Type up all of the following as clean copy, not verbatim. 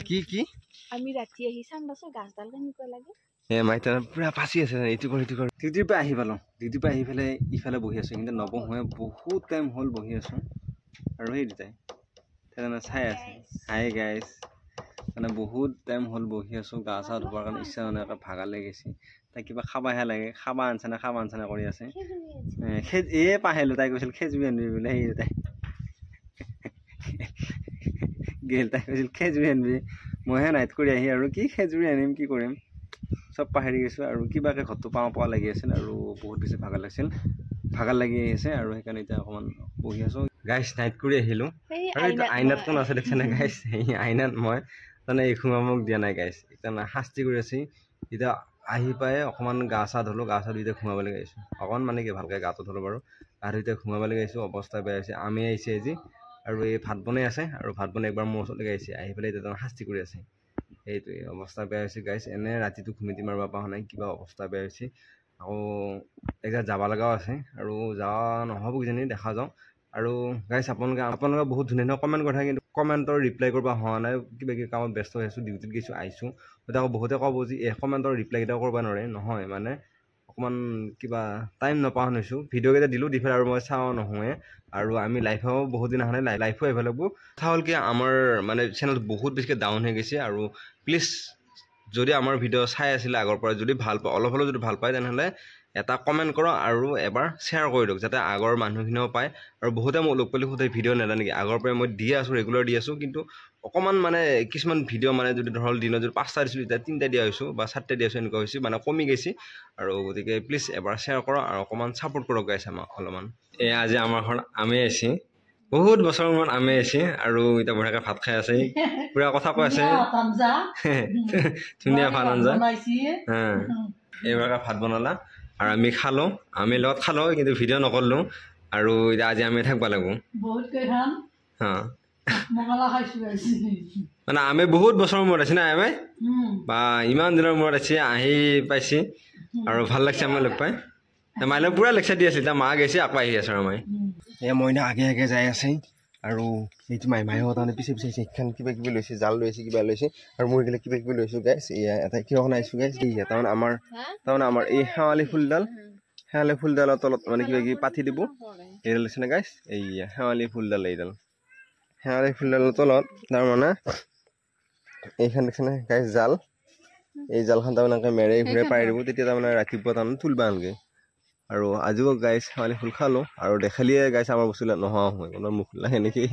কি কি আমি ৰাতি আহি চাম বাছ গাছডাল কেনেকুৱা লাগে মাইতা পুৰা পাচি আছে এইটো কৰ ডিউটিৰ পৰা আহি পালোঁ ডিউটিৰ পৰা আহি পেলাই ইফালে বহি আছোঁ কিন্তু নবহোৱে বহুত টাইম হ'ল বহি আছোঁ আৰু সেই দুটাই তেনেকৈ চাই আছে হাই গাইজ মানে বহুত টাইম হ'ল বহি আছোঁ গা চা ধুবৰ কাৰণে ইচ্ছা মানে ভাগা লাগিছে তাই কিবা খাবাহে লাগে খাবা আনছে না কৰি আছে পাহেলোঁ তাই কৈছিল খেজুৰি আনিবি বোলে সেই তাই গেল তাই কৈছিল খেজুৰি আনিবি মইহে নাইট কৰি আহি আৰু কি খেজুৰি আনিম কি কৰিম চব পাহৰি গৈছোঁ আৰু কিবাকৈ ঘৰটো পোৱা লাগি আছিল আৰু বহুত বেছি ভাগৰ লাগি আহিছে আৰু সেইকাৰণে এতিয়া অকণমান বহি আছোঁ গাইছ নাইট কৰি আহিলোঁ আৰু এইটো আইনাত কোন আছে দেখিছেনে গাইছ এই আইনাত মই তাৰমানে এই খুঙা মোক দিয়া নাই গাইছ তাৰমানে শাস্তি কৰি আছে এতিয়া আহি পাই অকণমান গা চা ধুলোঁ গা চা ধুই এতিয়া ঘুমাবলৈ গাইছোঁ অকণমান মানে কি ভালকৈ গাটো ধুলোঁ বাৰু গা ধুই এতিয়া ঘুমাবলৈ গাইছোঁ অৱস্থা বেয়া হৈছে আমি আহিছে আজি আৰু এই ভাত বনাই আছে আৰু ভাত বনাই একবাৰ মোৰ ওচৰলৈ আহিছে আহি পেলাই এতিয়া তাৰমানে শাস্তি কৰি আছে সেইটোৱে অৱস্থা বেয়া হৈছে গাইছ এনে ৰাতিটো ঘুমিটি মাৰিব পৰা নাই কিবা অৱস্থা বেয়া হৈছে আকৌ একজেগাত যাব লগাও আছে আৰু যোৱা নহ'ব কিজানি দেখা যাওঁ আৰু গাইছ আপোনালোকে বহুত ধুনীয়া কমেণ্ট কৰি থাকে কিন্তু কমেণ্টৰ ৰিপ্লাই কৰিব হোৱা নাই কিবা কিবি কামত ব্যস্ত হৈ আছোঁ ডিউটিত গৈছোঁ আহিছোঁ গতিকে আকৌ বহুতে ক'ব যে এই কমেণ্টৰ ৰিপ্লাইকেইটাও কৰিব নোৱাৰে নহয় মানে অকণমান কিবা টাইম নোপোৱা হৈছোঁ ভিডিঅ'কেইটা দিলোঁ দি পেলাই আৰু মই চাওঁ নহয় আৰু আমি লাইফো বহুত দিন অহা নাই লাইফো আহিব লাগিব কথা হ'ল কি আমাৰ মানে চেনেল বহুত বেছিকৈ ডাউন হৈ গৈছে আৰু প্লিজ যদি আমাৰ ভিডিঅ' চাই আছিলে আগৰ পৰা যদি ভাল পায় অলপ হ'লেও যদি ভাল পায় তেনেহ'লে এটা কমেণ্ট কৰক আৰু এবাৰ শ্বেয়াৰ কৰি দিয়ক যাতে আগৰ মানুহখিনিও পায় আৰু বহুতে মোক লগ পালে সোধে ভিডিঅ' নেদা নেকি আগৰ পৰাই মই দি আছোঁ ৰেগুলাৰ দি আছোঁ কিন্তু অকণমান মানে কিছুমান ভিডিঅ' মানে যদি ধৰক দিনত যদি 5টা দিছিলোঁ এতিয়া 3টা দিয়া হৈছোঁ বা 4টা দিয়া হৈছোঁ এনেকুৱা হৈছে মানে কমি গৈছে আৰু গতিকে প্লিজ এবাৰ শ্বেয়াৰ কৰক আৰু অকণমান ছাপোৰ্ট কৰক গাইছ আমাক অলপমান আজি আমাৰ ঘৰত আমি আহিছে বহুত বছৰৰ মূৰত আমি আহিছে আৰু এতিয়া বঢ়িয়াকৈ ভাত খাই আছে পুৰা কথা কৈ আছে ধুনীয়া ভাত আঞ্জা এইবাৰকে ভাত বনালা আৰু আমি খালোঁ আমি লগত খালোঁ কিন্তু ভিডিঅ' নকৰিলোঁ আৰু এতিয়া আজি আমি থাকিব লাগিব মানে আমি বহুত বছৰৰ মূৰত আছি না আমি বা ইমান দিনৰ মূৰত আছি আহি পাইছে আৰু ভাল লাগিছে আমাৰ লগ পাই মাইলে পুৰা লেকচাৰ দি আছিল এতিয়া মা গৈছে আকৌ আহি আছে আৰু মই এই মইনা আগে যাই আছে আৰু এইটো মাইহঁত তাৰমানে পিছে এইখন কিবা কিবি লৈছে জাল লৈছে কিবা লৈছে আৰু মই এইবিলাক কিবা কিবি লৈছোঁ গাইছ এটা কিয়খন আহিছোঁ গাইছ তাৰমানে আমাৰ এই শেৱালি ফুলডালৰ তলত মানে কিবা কিবি পাতি দিব এইডাল লৈছে নে গাইছ এই শেৱালি ফুলডাল শেৱালি ফুলডালৰ তলত তাৰমানে এইখন দেখিছেনে গাইছ জাল এই জালখন তাৰমানে মেৰে ঘূৰে পাৰি দিব তেতিয়া তাৰমানে ৰাতিপুৱা তাৰমানে তুলিব আনগে আৰু আজিও গাইছ শেৱালি ফুল খালোঁ আৰু দেখালিয়ে গাইছ আমাৰ বস্তুবিলাক নোহোৱা হয় কোনো মুখ লাগে নেকি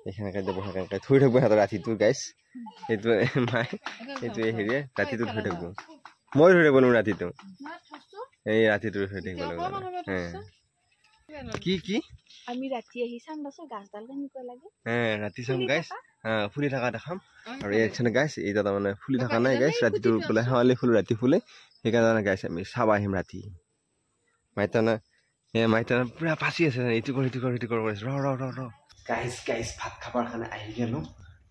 এইখনকে যাব সেনেকৈ থৈ থাকিব সিহঁতৰ ৰাতিটো গাইছ সেইটোৱে সেইটোৱে হেৰিয়ে ৰাতিটো থৈ থাকিব মই ধৰি থাকিব নোৱাৰোঁ ৰাতিটো এই ৰাতিটো থৈ থাকিব লাগিব কি আমি ৰাতি আহি চাম বাছ গাছডাল কেনেকুৱা লাগে ৰাতি চাম গাইছ ফুলি থকা দেখাম আৰু এই একচনে গাইছ এতিয়া তাৰমানে ফুলি থকা নাই গাইছ ৰাতিটো বোলে শেৱালি ফুল ৰাতি ফুলে সেইকাৰণে গাইছ আমি চাব আহিম ৰাতি মাইতানা পুৰা পাচি আছে এইটো কৰ কৰিছে ৰ গাইছ ভাত খাবৰ কাৰণে আহি গ'লোঁ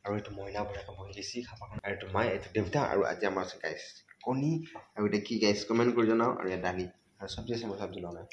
আৰু এইটো মইনা বঢ়িয়াকৈ বহি গৈছে খাবৰ কাৰণে আৰু এইটো মায়ে এইটো দেউতা আৰু আজি আমাৰ আছে গাইছ কণী আৰু এতিয়া কি গাইছ কমেণ্ট কৰি জনাওঁ আৰু ইয়াত দালি আৰু চব্জি আছে মই চব্জি লগাই